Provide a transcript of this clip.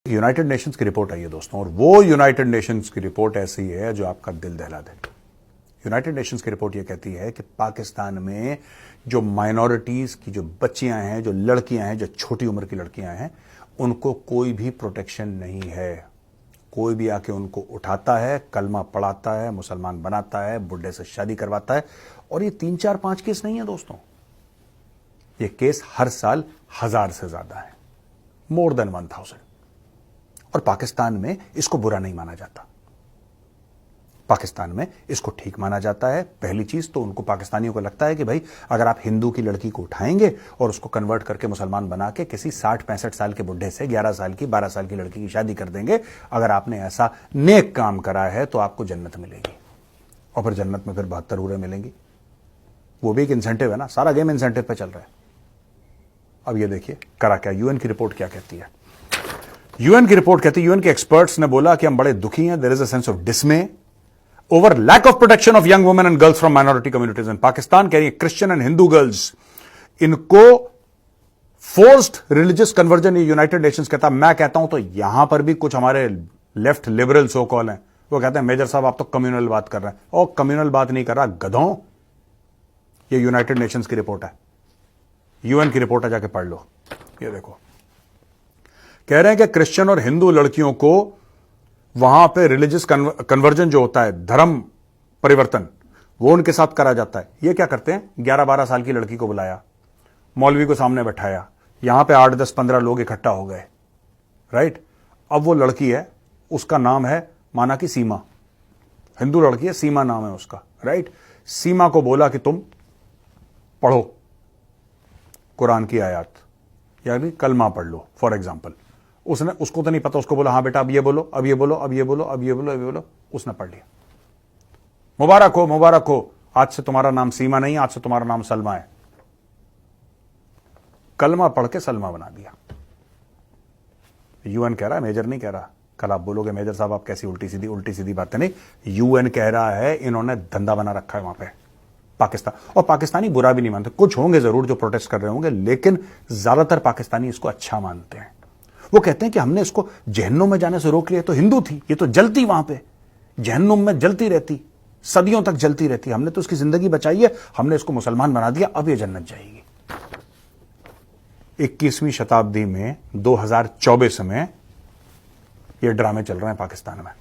United Nations की report आई है दोस्तों, और वो यूनाइटेड नेशंस की रिपोर्ट ऐसी है जो आपका दिल दहला दे। यूनाइटेड नेशंस की रिपोर्ट ये कहती है कि पाकिस्तान में जो माइनॉरिटीज की जो बच्चियां हैं, जो लड़कियां हैं, जो छोटी उम्र की लड़कियां हैं, उनको कोई भी प्रोटेक्शन नहीं है। कोई भी आके उनको उठाता है, कलमा पढ़ाता है, मुसलमान बनाता है, बुढ़े से शादी करवाता है। और ये 3, 4, 5 केस नहीं है दोस्तों, ये केस हर साल 1000 से ज्यादा है, मोर देन 1000। और पाकिस्तान में इसको बुरा नहीं माना जाता, पाकिस्तान में इसको ठीक माना जाता है। पहली चीज तो उनको, पाकिस्तानियों को लगता है कि भाई अगर आप हिंदू की लड़की को उठाएंगे और उसको कन्वर्ट करके मुसलमान बना के किसी 60-65 साल के बुढ़े से 11 साल की 12 साल की लड़की की शादी कर देंगे, अगर आपने ऐसा नेक काम करा है तो आपको जन्नत मिलेगी। और फिर जन्नत में फिर 72 हूरें मिलेंगी। वो भी एक इंसेंटिव है ना, सारा गेम इंसेंटिव पे चल रहा है। अब ये देखिए करा क्या, यूएन की रिपोर्ट क्या कहती है। यूएन की रिपोर्ट कहती है, यूएन के एक्सपर्ट्स ने बोला कि हम बड़े दुखी हैं, there is a sense of dismay over lack of protection of young women and girls from minority communities in Pakistan। कह रही है क्रिश्चियन एंड हिंदू गर्ल्स, इनको फोर्स्ड रिलीजियस कन्वर्जन, ये यूनाइटेड नेशंस कहता है। मैं कहता हूं तो यहां पर भी कुछ हमारे लेफ्ट लिबरल सो कॉल हैं, वो कहते हैं मेजर साहब आप तो कम्युनल बात कर रहे हैं। और कम्युनल बात नहीं कर रहा गधों, ये यूनाइटेड नेशंस की रिपोर्ट है, यूएन की रिपोर्ट है, जाके पढ़ लो। ये देखो, कह रहे हैं कि क्रिश्चियन और हिंदू लड़कियों को वहां पे रिलीजियस कन्वर्जन जो होता है, धर्म परिवर्तन, वो उनके साथ करा जाता है। ये क्या करते हैं, 11-12 साल की लड़की को बुलाया, मौलवी को सामने बैठाया, यहां पे 8, 10, 15 लोग इकट्ठा हो गए, राइट। अब वो लड़की है, उसका नाम है माना कि सीमा, हिंदू लड़की है, सीमा नाम है उसका, राइट। सीमा को बोला कि तुम पढ़ो कुरान की आयत, यानी कलमा पढ़ लो फॉर एग्जाम्पल। उसने, उसको तो नहीं पता, उसको बोला हाँ बेटा अब ये बोलो, अब ये बोलो, अब ये बोलो, अब ये बोलो, अब ये बोलो। उसने पढ़ लिया, मुबारक हो, मुबारक हो, आज से तुम्हारा नाम सीमा नहीं, आज से तुम्हारा नाम सलमा है। कलमा पढ़ के सलमा बना दिया। यूएन कह रहा है, मेजर नहीं कह रहा। कल आप बोलोगे मेजर साहब आप कैसी उल्टी सीधी बातें, नहीं, यूएन कह रहा है, इन्होंने धंधा बना रखा है वहां पे पाकिस्तान। और पाकिस्तानी बुरा भी नहीं मानते, कुछ होंगे जरूर जो प्रोटेस्ट कर रहे होंगे, लेकिन ज्यादातर पाकिस्तानी इसको अच्छा मानते हैं। वो कहते हैं कि हमने इसको जहन्नुम में जाने से रोक लिया, तो हिंदू थी, ये तो जलती वहां पे जहन्नुम में जलती रहती, सदियों तक जलती रहती, हमने तो उसकी जिंदगी बचाई है, हमने इसको मुसलमान बना दिया, अब ये जन्नत जाएगी। 21वीं शताब्दी में 2024 में ये ड्रामे चल रहे हैं पाकिस्तान में।